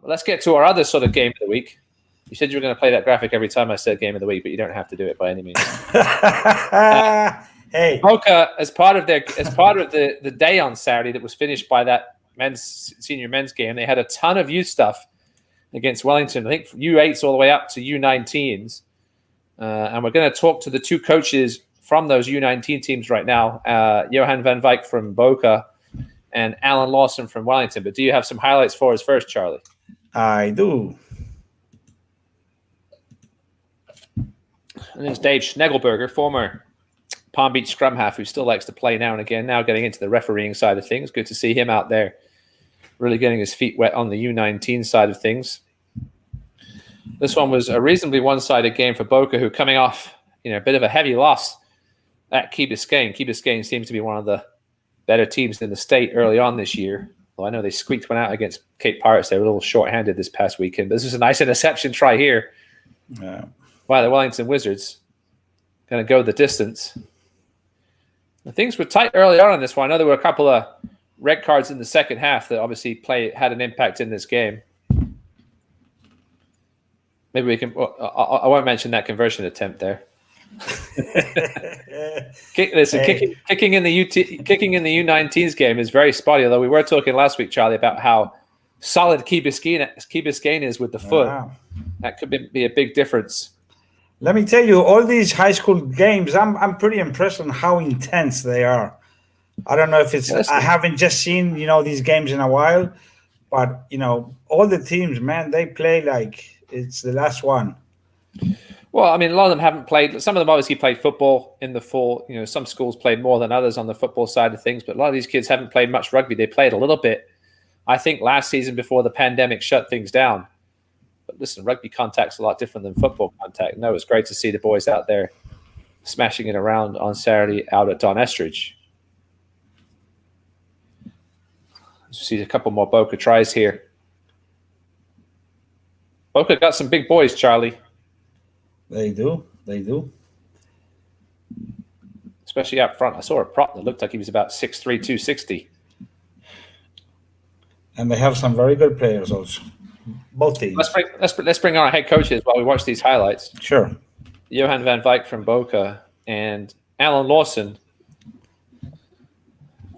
let's get to our other sort of game of the week. You said you were going to play that graphic every time I said game of the week, but you don't have to do it by any means. Hey, Boca, as part of the day on Saturday that was finished by that senior men's game, they had a ton of youth stuff against Wellignton. I think U8s all the way up to U19s. And we're going to talk to the two coaches from those U19 teams right now, Johan van Wyk from Boca and Alan Lawson from Wellignton. But do you have some highlights for us first, Charlie? I do. And there's Dave Schnegelberger, former Palm Beach scrum half, who still likes to play now and again, now getting into the refereeing side of things. Good to see him out there really getting his feet wet on the U19 side of things. This one was a reasonably one-sided game for Boca, who coming off a bit of a heavy loss at Key Biscayne. Key Biscayne seems to be one of the better teams in the state early on this year. Well, I know they squeaked one out against Cape Pirates. They were a little short-handed this past weekend. But this was a nice interception try here by the Wellington Wizards. Going to go the distance. Things were tight early on in this one. I know there were a couple of red cards in the second half that obviously had an impact in this game. Maybe we can. I won't mention that conversion attempt there. Kicking in the U19s game is very spotty. Although we were talking last week, Charlie, about how solid Key Biscayne is with the foot. Wow. That could be a big difference. Let me tell you, all these high school games, I'm pretty impressed on how intense they are. I don't know if it's I haven't just seen these games in a while, but all the teams, man, they play like it's the last one. Well, I mean, a lot of them haven't played. Some of them obviously played football in the fall. Some schools played more than others on the football side of things, but a lot of these kids haven't played much rugby. They played a little bit, I think, last season before the pandemic shut things down. But listen, rugby contact's a lot different than football contact. No, it's great to see the boys out there smashing it around on Saturday out at Don Estridge. See a couple more Boca tries here. Boca got some big boys, Charlie. They do. Especially up front. I saw a prop that looked like he was about 6'3", 260. And they have some very good players also. Both teams. Let's bring on our head coaches while we watch these highlights. Sure. Johan van Wyk from Boca and Alan Lawson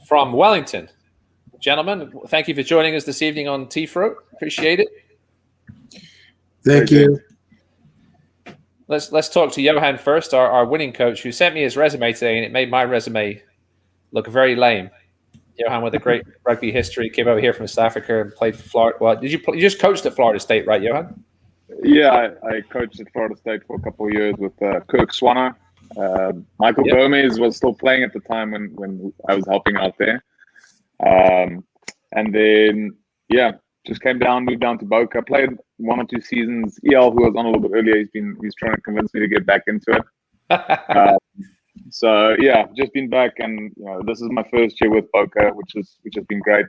from Wellignton. Gentlemen, thank you for joining us this evening on T-Throat. Appreciate it. Thank you. Let's talk to Johan first, our winning coach, who sent me his resume today, and it made my resume look very lame. Johan with a great rugby history, came over here from South Africa and played for Florida. Well, you just coached at Florida State, right, Johan? Yeah, I coached at Florida State for a couple of years with Kirk Swanner. Michael Gomez was still playing at the time when I was helping out there. And then, just moved down to Boca. Played 1 or 2 seasons. EL, who was on a little bit earlier, he's trying to convince me to get back into it. So just been back, and this is my first year with Boca, which has been great.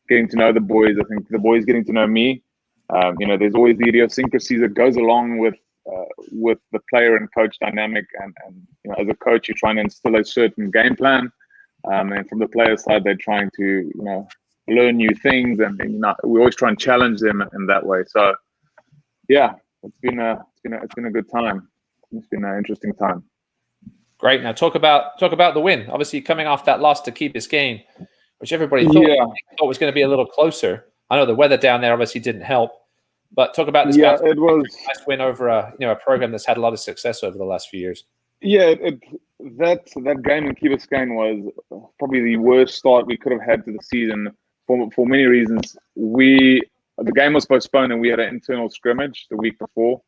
Getting to know the boys. I think the boys getting to know me. There's always the idiosyncrasies that goes along with the player and coach dynamic, and as a coach, you're trying to instill a certain game plan, and from the player side, they're trying to learn new things, and we always try and challenge them in that way. So it's been a good time. It's been an interesting time. Great. Now talk about the win. Obviously, coming off that loss to Key Biscayne, which everybody thought was going to be a little closer. I know the weather down there obviously didn't help, but talk about this. It was a nice win over a program that's had a lot of success over the last few years. Yeah, that game in Key Biscayne was probably the worst start we could have had to the season for many reasons. The game was postponed, and we had an internal scrimmage the week before.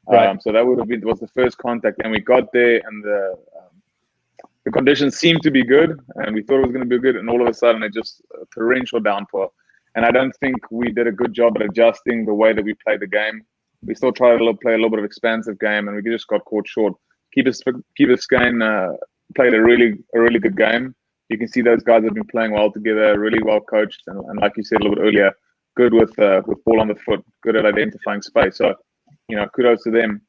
Right. So that was the first contact, and we got there, and the conditions seemed to be good, and we thought it was going to be good, and all of a sudden it just a torrential downpour. And I don't think we did a good job at adjusting the way that we played the game. We still tried to play a little bit of expansive game, and we just got caught short. Key Biscayne played a really good game. You can see those guys have been playing well together, really well coached, and like you said a little bit earlier, good with ball on the foot, good at identifying space. So, kudos to them.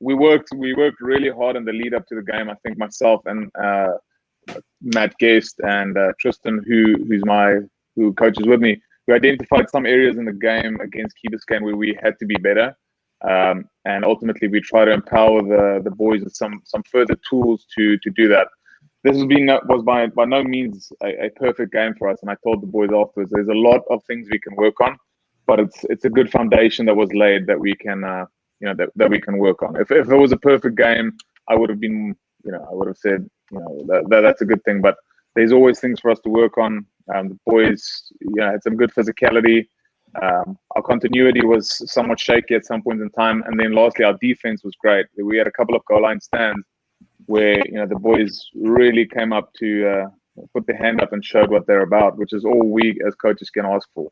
We worked really hard in the lead up to the game. I think myself and Matt Guest and Tristan, who coaches with me, we identified some areas in the game against Key Biscayne where we had to be better. And ultimately, we try to empower the boys with some further tools to do that. This was by no means a perfect game for us, and I told the boys afterwards, there's a lot of things we can work on, but it's a good foundation that was laid that we can that we can work on. If it was a perfect game, I would have been I would have said that's a good thing, but there's always things for us to work on. The boys had some good physicality. Our continuity was somewhat shaky at some point in time, and then lastly, our defense was great. We had a couple of goal line stands where the boys really came up to put their hand up and showed what they're about, which is all we as coaches can ask for.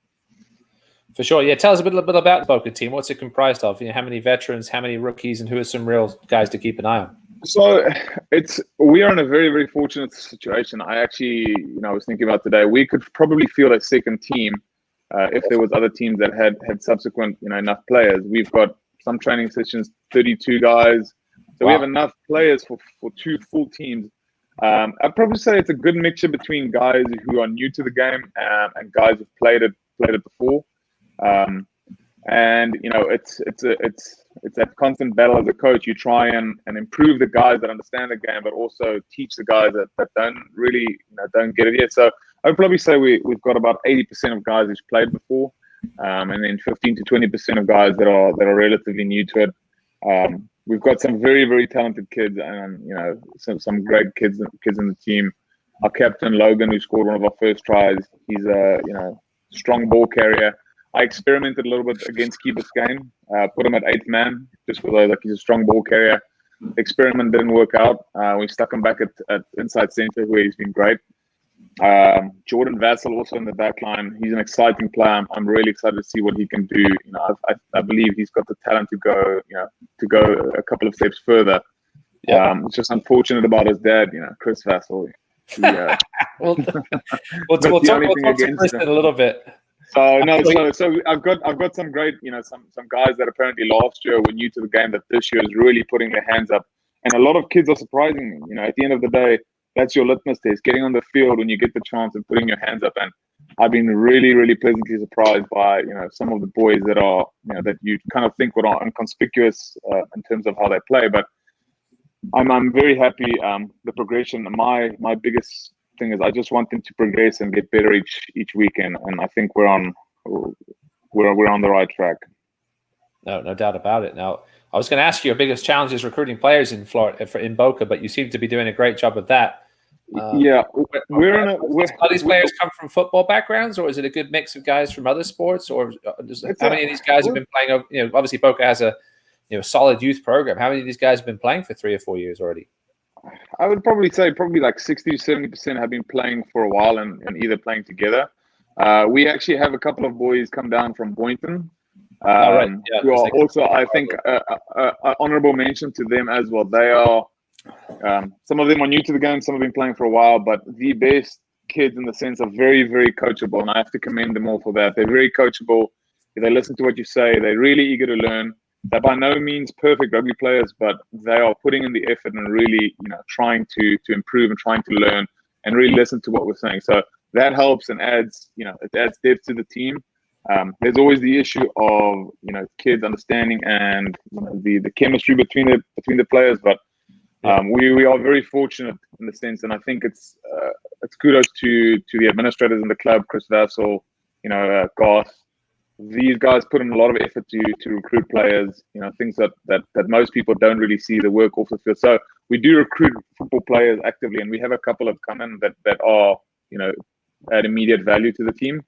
For sure, yeah. Tell us a bit about the Boca team. What's it comprised of? How many veterans, how many rookies, and who are some real guys to keep an eye on? So we are in a very, very fortunate situation. I actually, I was thinking about today, we could probably field a second team if there was other teams that had subsequent, enough players. We've got some training sessions, 32 guys. So wow. We have enough players for 2 full teams. I'd probably say it's a good mixture between guys who are new to the game and guys who've played it before. And it's that constant battle as a coach. You try and improve the guys that understand the game, but also teach the guys that don't really don't get it yet. So I'd probably say we've got about 80% of guys who've played before, and then 15 to 20% of guys that are relatively new to it. We've got some very, very talented kids, and some great kids in the team. Our captain Logan, who scored one of our first tries, he's a strong ball carrier. I experimented a little bit against Key Biscayne, put him at 8th man, just because he's a strong ball carrier. The experiment didn't work out. We stuck him back at inside center, where he's been great. Jordan Vassell also in the back line. He's an exciting player. I'm really excited to see what he can do. I believe he's got the talent to go a couple of steps further. Yeah. It's just unfortunate about his dad, Chris Vassell. We'll talk to Chris in a little bit. So I've got some great, some guys that apparently last year were new to the game that this year is really putting their hands up, and a lot of kids are surprising me. At the end of the day, that's your litmus test, getting on the field when you get the chance and putting your hands up. And I've been really, really pleasantly surprised by some of the boys that are that you kind of think were inconspicuous in terms of how they play, but I'm very happy. The progression. My biggest thing is I just want them to progress and get better each weekend, and I think we're on the right track. No doubt about it. Now, I was going to ask you, your biggest challenge is recruiting players in Florida, in Boca, but you seem to be doing a great job of that. Yeah, Are these players come from football backgrounds, or is it a good mix of guys from other sports, or how many of these guys have been playing? Obviously Boca has a solid youth program. How many of these guys have been playing for 3 or 4 years already? I would probably say like 60 to 70% have been playing for a while and either playing together. We actually have a couple of boys come down from Wellignton. Right. Yeah, who are also, I think, honorable mention to them as well. They are, some of them are new to the game, some have been playing for a while, but the best kids in the sense of very, very coachable, and I have to commend them all for that. They're very coachable. They listen to what you say. They're really eager to learn. They're by no means perfect rugby players, but they are putting in the effort and really, trying to improve and trying to learn and really listen to what we're saying. So that helps and adds, it adds depth to the team. There's always the issue of, kids understanding and the chemistry between the players, but we are very fortunate in the sense, and I think it's kudos to the administrators in the club, Chris Vassell, Garth. These guys put in a lot of effort to recruit players, things that most people don't really see the work off the field. So we do recruit football players actively, and we have a couple of come in that are, add immediate value to the team.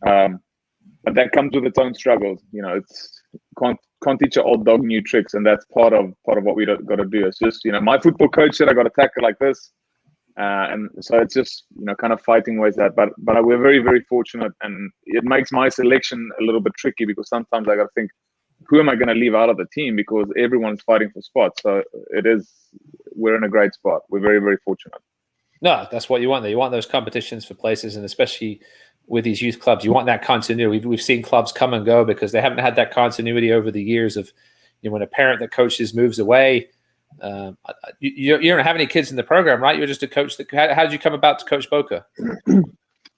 But that comes with its own struggles. It's can't teach an old dog new tricks, and that's part of what we got to do. It's just, my football coach said I got to tackle like this. And so it's just, kind of fighting ways that, but we're very, very fortunate, and it makes my selection a little bit tricky because sometimes I got to think, who am I going to leave out of the team because everyone's fighting for spots. So we're in a great spot. We're very, very fortunate. No, that's what you want. You want those competitions for places, and especially with these youth clubs, you want that continuity. We've seen clubs come and go because they haven't had that continuity over the years of, when a parent that coaches moves away. You don't have any kids in the program, right? You're just a coach. How did you come about to coach Boca?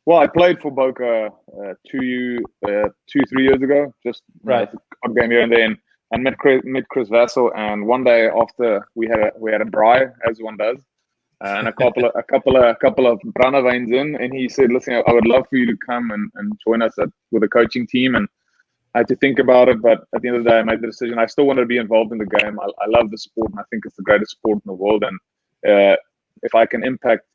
Well, I played for Boca 3 years ago, just right. A game here and there, and met Chris Vassell. And one day after we had a braai, as one does, and a couple of brandewines in, and he said, "Listen, I would love for you to come and join us with the coaching team." And I had to think about it, but at the end of the day, I made the decision. I still wanted to be involved in the game. I love the sport, and I think it's the greatest sport in the world. And if I can impact,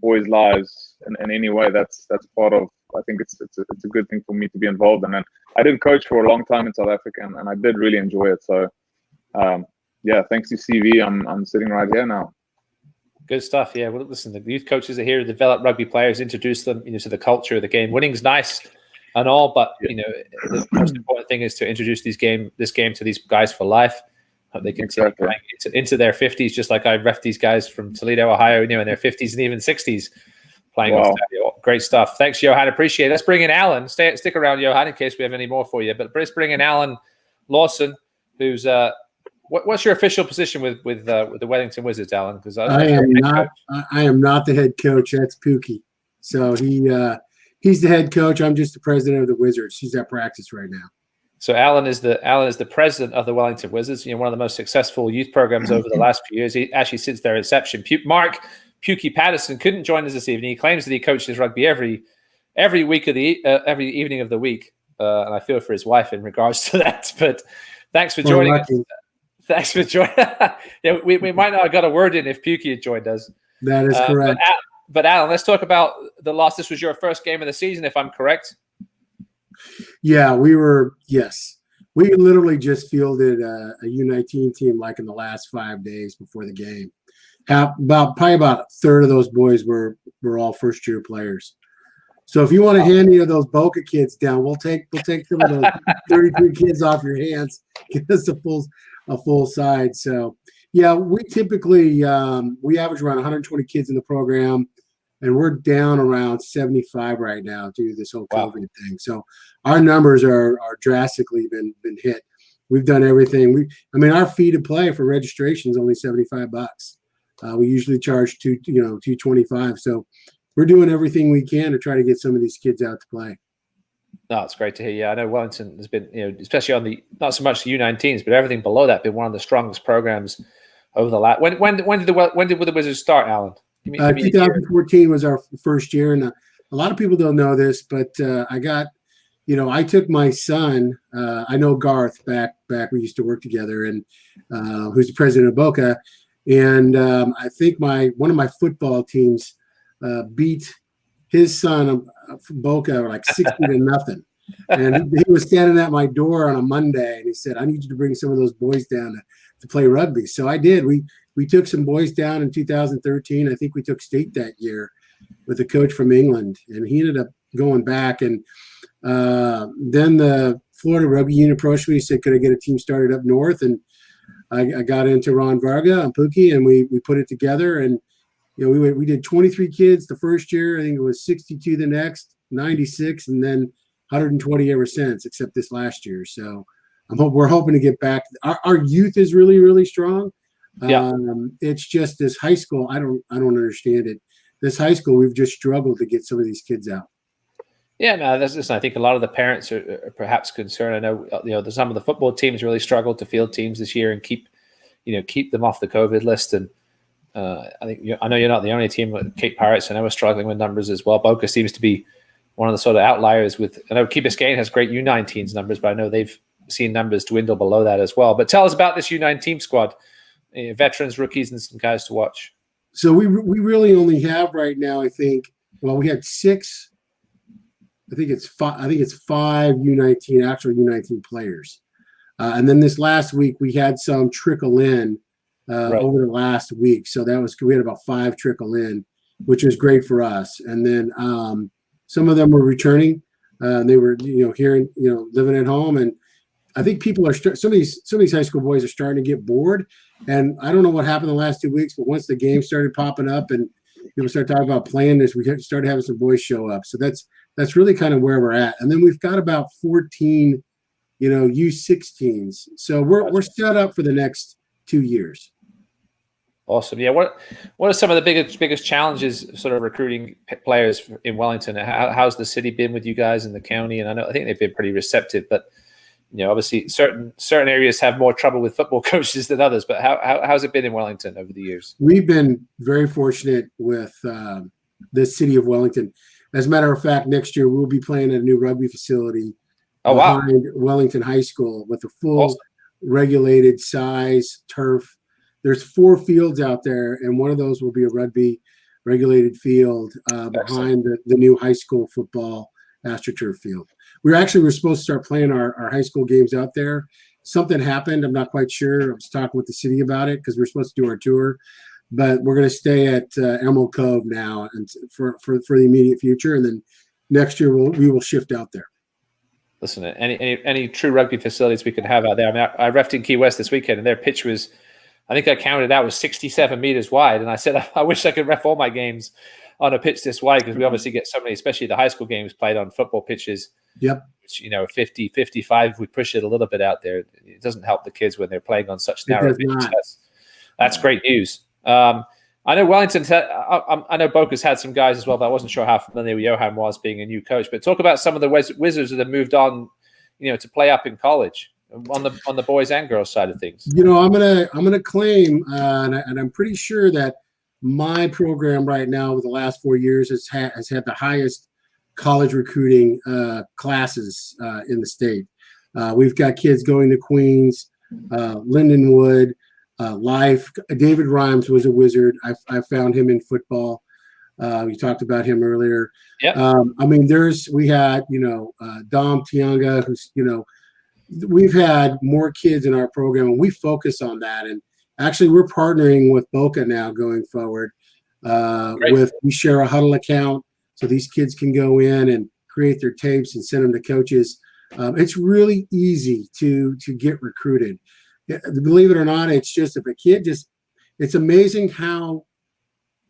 boys' lives in any way, that's part of. I think it's a good thing for me to be involved in. And I did coach for a long time in South Africa, and I did really enjoy it. So, thanks to CV, I'm sitting right here now. Good stuff. Yeah. Well, listen, the youth coaches are here to develop rugby players, introduce them, to the culture of the game. Winning's nice and all, but the most important thing is to introduce this game to these guys for life. Hope they continue playing into their 50s, just like I ref these guys from Toledo, Ohio, in their 50s and even 60s playing. Wow. Great stuff. Thanks, Johan. Appreciate it. Let's bring in Alan. Stick around, Johan, in case we have any more for you. But let's bring in Alan Lawson, who's what's your official position with the Wellignton Wizards, Alan? Because I am not the head coach. That's Pookie. So he's the head coach. I'm just the president of the Wizards. He's at practice right now. So Alan is the president of the Wellignton Wizards. One of the most successful youth programs over the last few years. He actually since their inception. Mark Pukey Patterson couldn't join us this evening. He claims that he coaches rugby every week of every evening of the week, and I feel for his wife in regards to that. But thanks for joining us. Thanks for joining. Yeah, we might not have got a word in if Pukey had joined us. That is correct. But Alan, let's talk about the loss. This was your first game of the season, if I'm correct. Yeah, yes. We literally just fielded a U19 team like in the last 5 days before the game. Probably about a third of those boys were all first-year players. So if you want to hand any of those Boca kids down, we'll take some of those 33 kids off your hands. Get us a full side. So yeah, we typically we average around 120 kids in the program, and we're down around 75 right now due to this whole COVID thing. So our numbers are drastically been hit. We've done everything. Our fee to play for registration is only $75. We usually charge $225. So we're doing everything we can to try to get some of these kids out to play. No, it's great to hear. Yeah, I know Wellignton has been, especially on the not so much the U19s, but everything below that, been one of the strongest programs over the last. When did the Wizards start, Alan? 2014 was our first year, and a lot of people don't know this, but I took my son. I know Garth back we used to work together, and who's the president of Boca, and I think one of my football teams beat his son from Boca like 60-0, and he was standing at my door on a Monday, and he said, "I need you to bring some of those boys down to play rugby." So I did. We took some boys down in 2013. I think we took state that year with a coach from England, and he ended up going back. And then the Florida Rugby Union approached me. He said, "Could I get a team started up north?" And I got into Ron Varga and Pookie, and we put it together. And we did 23 kids the first year. I think it was 62 the next, 96, and then 120 ever since, except this last year. So we're hoping to get back. Our youth is really, really strong. Yeah. It's just this high school. I don't understand it. This high school, we've just struggled to get some of these kids out. Yeah, no, I think a lot of the parents are perhaps concerned. I know, some of the football teams really struggled to field teams this year and keep them off the COVID list. And I know you're not the only team. Cape Pirates, I know, are struggling with numbers as well. Boca seems to be one of the sort of outliers. I know Key Biscayne has great U19s numbers, but I know they've seen numbers dwindle below that as well. But tell us about this U19 squad, veterans, rookies, and some guys to watch. So we really only have right now, I think. Well, we had 6. I think it's 5 U19 actual U19 players, and then this last week we had some trickle in over the last week. So we had about 5 trickle in, which was great for us. And then some of them were returning. They were here living at home, and I think people are some of these high school boys are starting to get bored. And I don't know what happened the last 2 weeks, but once the game started popping up and people started talking about playing this, we started having some boys show up. So that's really kind of where we're at. And then we've got about 14, U16s. So we're set up for the next 2 years. Awesome. Yeah. What are some of the biggest challenges sort of recruiting players in Wellington? How's the city been with you guys in the county? And I think they've been pretty receptive, but obviously certain areas have more trouble with football coaches than others. But how's it been in Wellington over the years? We've been very fortunate with the city of Wellington. As a matter of fact, next year we'll be playing at a new rugby facility behind Wellington High School with a full regulated size turf. There's 4 fields out there, and one of those will be a rugby regulated field behind the new high school football AstroTurf field. We're supposed to start playing our high school games out there. Something happened. I'm not quite sure. I was talking with the city about it because we're supposed to do our tour, but we're going to stay at Emerald Cove now and for the immediate future, and then next year we will shift out there. Listen, any true rugby facilities we could have out there. I mean, I refed in Key West this weekend, and their pitch was, I think I counted out, was 67 meters wide. And I said, I wish I could ref all my games on a pitch this wide, because we obviously get so many, especially the high school games played on football pitches. Yep. Which, 50, 55, we push it a little bit out there. It doesn't help the kids when they're playing on such narrow pitches. That's great news. I know Wellington, I know Boca's had some guys as well, but I wasn't sure how familiar Johan was being a new coach. But talk about some of the Wizards that have moved on, to play up in college. On the boys and girls side of things. I'm gonna claim, and I'm pretty sure that my program right now over the last 4 years has had the highest college recruiting classes in the state. We've got kids going to Queens, Lindenwood, Life. David Rhymes was a Wizard. I found him in football. We talked about him earlier. Yeah. We had Dom Tianga, who's we've had more kids in our program, and we focus on that. And actually, we're partnering with Boca now going forward. We share a huddle account, so these kids can go in and create their tapes and send them to coaches. It's really easy to get recruited. Believe it or not, it's just if a kid it's amazing how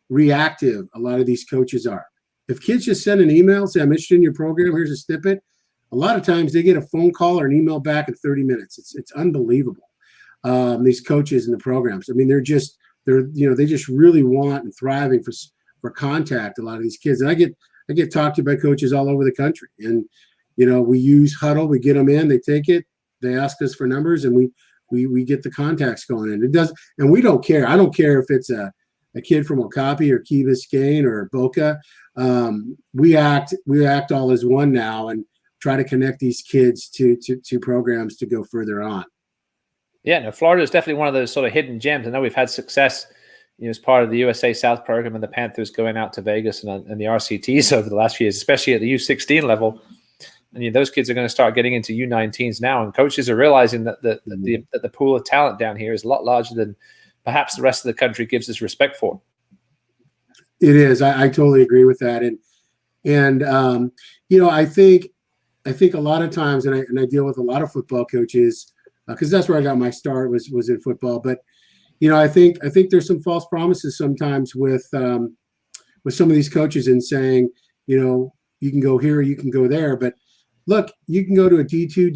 reactive a lot of these coaches are. If kids just send an email, say, I'm interested in your program, here's a snippet. A lot of times they get a phone call or an email back in 30 minutes. It's unbelievable. These coaches in the programs. I mean, they just really want and thriving for contact. A lot of these kids, and I get talked to by coaches all over the country. And we use Huddle. We get them in. They take it. They ask us for numbers, and we get the contacts going in. It does, and we don't care. I don't care if it's a kid from Okapi or Key Biscayne or Boca. We act all as one now, and try to connect these kids to programs to go further on. Yeah, no, Florida is definitely one of those sort of hidden gems. I know we've had success, as part of the USA South program and the Panthers going out to Vegas and the RCTs over the last few years, especially at the U16 level. And those kids are going to start getting into U19s now, and coaches are realizing that the pool of talent down here is a lot larger than perhaps the rest of the country gives us respect for. It is. I totally agree with that, and I think a lot of times, and I deal with a lot of football coaches because that's where I got my start was in football. But I think there's some false promises sometimes with some of these coaches in saying you can go here, you can go there. But look, you can go to a D2,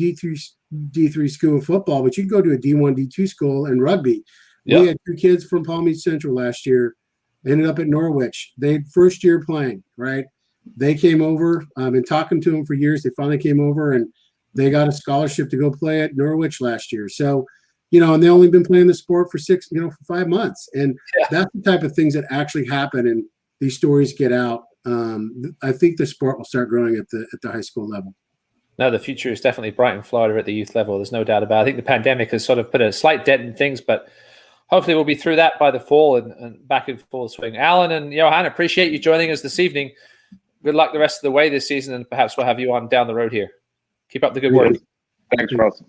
D3 school of football, but you can go to a D1, D2 school in rugby. Yep. We had 2 kids from Palm Beach Central last year, ended up at Norwich. They had first year playing, right? They came over. I've been talking to them for years. They finally came over, and they got a scholarship to go play at Norwich last year. So, and they only been playing the sport for 5 months. And that's the type of things that actually happen, and these stories get out. I think the sport will start growing at the high school level. No, the future is definitely bright in Florida at the youth level. There's no doubt about it. I think the pandemic has sort of put a slight dent in things, but hopefully we'll be through that by the fall and back in full swing. Alan and Johan, appreciate you joining us this evening. Good luck the rest of the way this season, and perhaps we'll have you on down the road here. Keep up the good work. Thanks, Ross.